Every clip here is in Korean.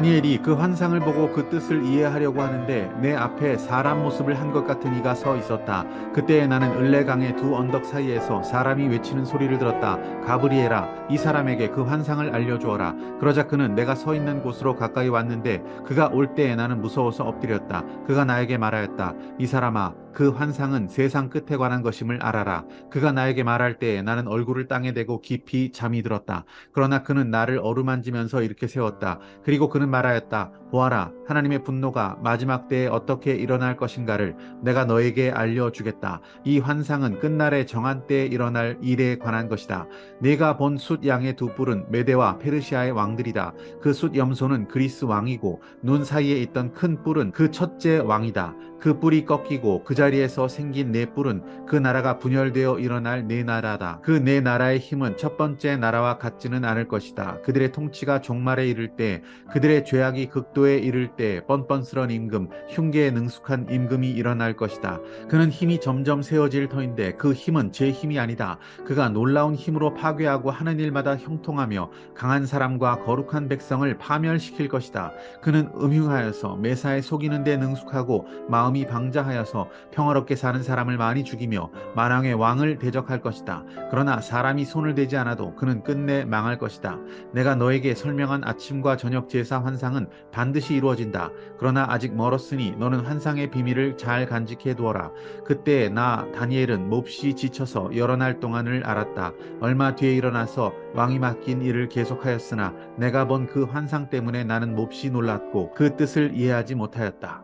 다니엘이 그 환상을 보고 그 뜻을 이해하려고 하는데 내 앞에 사람 모습을 한 것 같은 이가 서 있었다. 그때에 나는 을레강의 두 언덕 사이에서 사람이 외치는 소리를 들었다. 가브리엘아, 이 사람에게 그 환상을 알려주어라. 그러자 그는 내가 서 있는 곳으로 가까이 왔는데 그가 올 때에 나는 무서워서 엎드렸다. 그가 나에게 말하였다. 이 사람아, 그 환상은 세상 끝에 관한 것임을 알아라. 그가 나에게 말할 때에 나는 얼굴을 땅에 대고 깊이 잠이 들었다. 그러나 그는 나를 어루만지면서 이렇게 세웠다. 그리고 그는 말하였다. 보아라, 하나님의 분노가 마지막 때에 어떻게 일어날 것인가를 내가 너에게 알려주겠다. 이 환상은 끝날에 정한 때에 일어날 일에 관한 것이다. 네가 본 숫 양의 두 뿔은 메대와 페르시아의 왕들이다. 그 숫 염소는 그리스 왕이고 눈 사이에 있던 큰 뿔은 그 첫째 왕이다. 그 뿔이 꺾이고 그 자리에서 생긴 네 뿔은 그 나라가 분열되어 일어날 네 나라다. 그 네 나라의 힘은 첫 번째 나라와 같지는 않을 것이다. 그들의 통치가 종말에 이를 때, 그들의 죄악이 극도에 이를 때 뻔뻔스런 임금, 흉계에 능숙한 임금이 일어날 것이다. 그는 힘이 점점 세워질 터인데 그 힘은 제 힘이 아니다. 그가 놀라운 힘으로 파괴하고 하는 일마다 형통하며 강한 사람과 거룩한 백성을 파멸시킬 것이다. 그는 음흉하여서 매사에 속이는 데 능숙하고 마음이 방자하여서 평화롭게 사는 사람을 많이 죽이며 만왕의 왕을 대적할 것이다. 그러나 사람이 손을 대지 않아도 그는 끝내 망할 것이다. 내가 너에게 설명한 아침과 저녁 제사 환상은 반드시 이루어진다. 그러나 아직 멀었으니 너는 환상의 비밀을 잘 간직해 두어라. 그때 나 다니엘은 몹시 지쳐서 여러 날 동안을 알았다. 얼마 뒤에 일어나서 왕이 맡긴 일을 계속하였으나 내가 본 그 환상 때문에 나는 몹시 놀랐고 그 뜻을 이해하지 못하였다.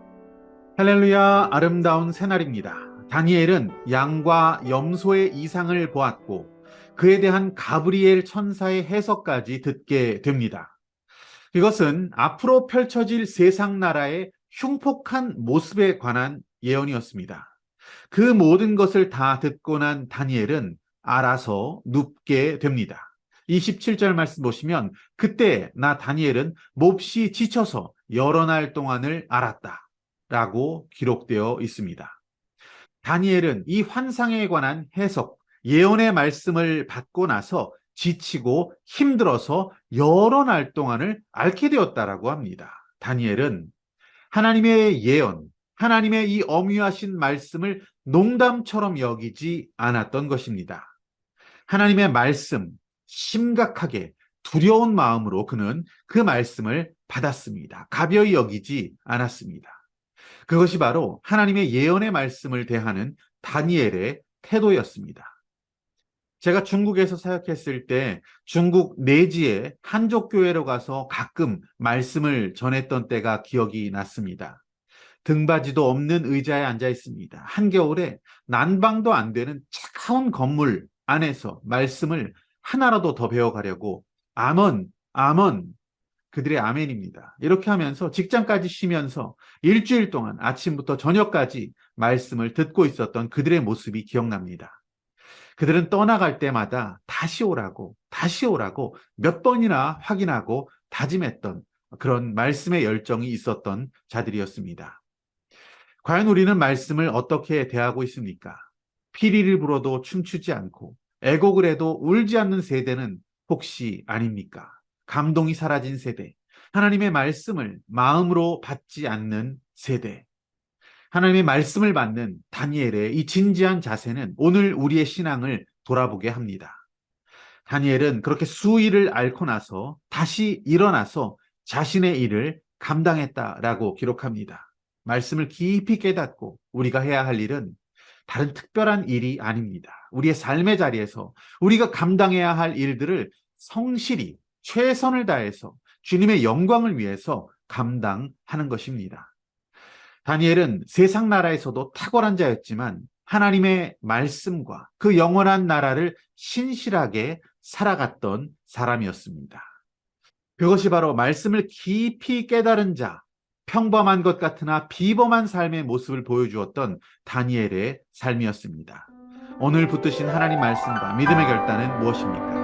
할렐루야, 아름다운 새날입니다. 다니엘은 양과 염소의 이상을 보았고 그에 대한 가브리엘 천사의 해석까지 듣게 됩니다. 이것은 앞으로 펼쳐질 세상 나라의 흉폭한 모습에 관한 예언이었습니다. 그 모든 것을 다 듣고 난 다니엘은 알아서 눕게 됩니다. 27절 말씀 보시면 그때 나 다니엘은 몹시 지쳐서 여러 날 동안을 알았다 라고 기록되어 있습니다. 다니엘은 이 환상에 관한 해석, 예언의 말씀을 받고 나서 지치고 힘들어서 여러 날 동안을 앓게 되었다라고 합니다. 다니엘은 하나님의 예언, 하나님의 이 엄유하신 말씀을 농담처럼 여기지 않았던 것입니다. 하나님의 말씀, 심각하게 두려운 마음으로 그는 그 말씀을 받았습니다. 가벼이 여기지 않았습니다. 그것이 바로 하나님의 예언의 말씀을 대하는 다니엘의 태도였습니다. 제가 중국에서 사역했을 때 중국 내지의 한족교회로 가서 가끔 말씀을 전했던 때가 기억이 났습니다. 등받이도 없는 의자에 앉아 있습니다. 한겨울에 난방도 안 되는 차가운 건물 안에서 말씀을 하나라도 더 배워가려고 아멘, 아멘, 그들의 아멘입니다. 이렇게 하면서 직장까지 쉬면서 일주일 동안 아침부터 저녁까지 말씀을 듣고 있었던 그들의 모습이 기억납니다. 그들은 떠나갈 때마다 다시 오라고 몇 번이나 확인하고 다짐했던 그런 말씀의 열정이 있었던 자들이었습니다. 과연 우리는 말씀을 어떻게 대하고 있습니까? 피리를 불어도 춤추지 않고 애곡을 해도 울지 않는 세대는 혹시 아닙니까? 감동이 사라진 세대, 하나님의 말씀을 마음으로 받지 않는 세대, 하나님의 말씀을 받는 다니엘의 이 진지한 자세는 오늘 우리의 신앙을 돌아보게 합니다. 다니엘은 그렇게 수일을 앓고 나서 다시 일어나서 자신의 일을 감당했다라고 기록합니다. 말씀을 깊이 깨닫고 우리가 해야 할 일은 다른 특별한 일이 아닙니다. 우리의 삶의 자리에서 우리가 감당해야 할 일들을 성실히 최선을 다해서 주님의 영광을 위해서 감당하는 것입니다. 다니엘은 세상 나라에서도 탁월한 자였지만 하나님의 말씀과 그 영원한 나라를 신실하게 살아갔던 사람이었습니다. 그것이 바로 말씀을 깊이 깨달은 자, 평범한 것 같으나 비범한 삶의 모습을 보여주었던 다니엘의 삶이었습니다. 오늘 붙드신 하나님 말씀과 믿음의 결단은 무엇입니까?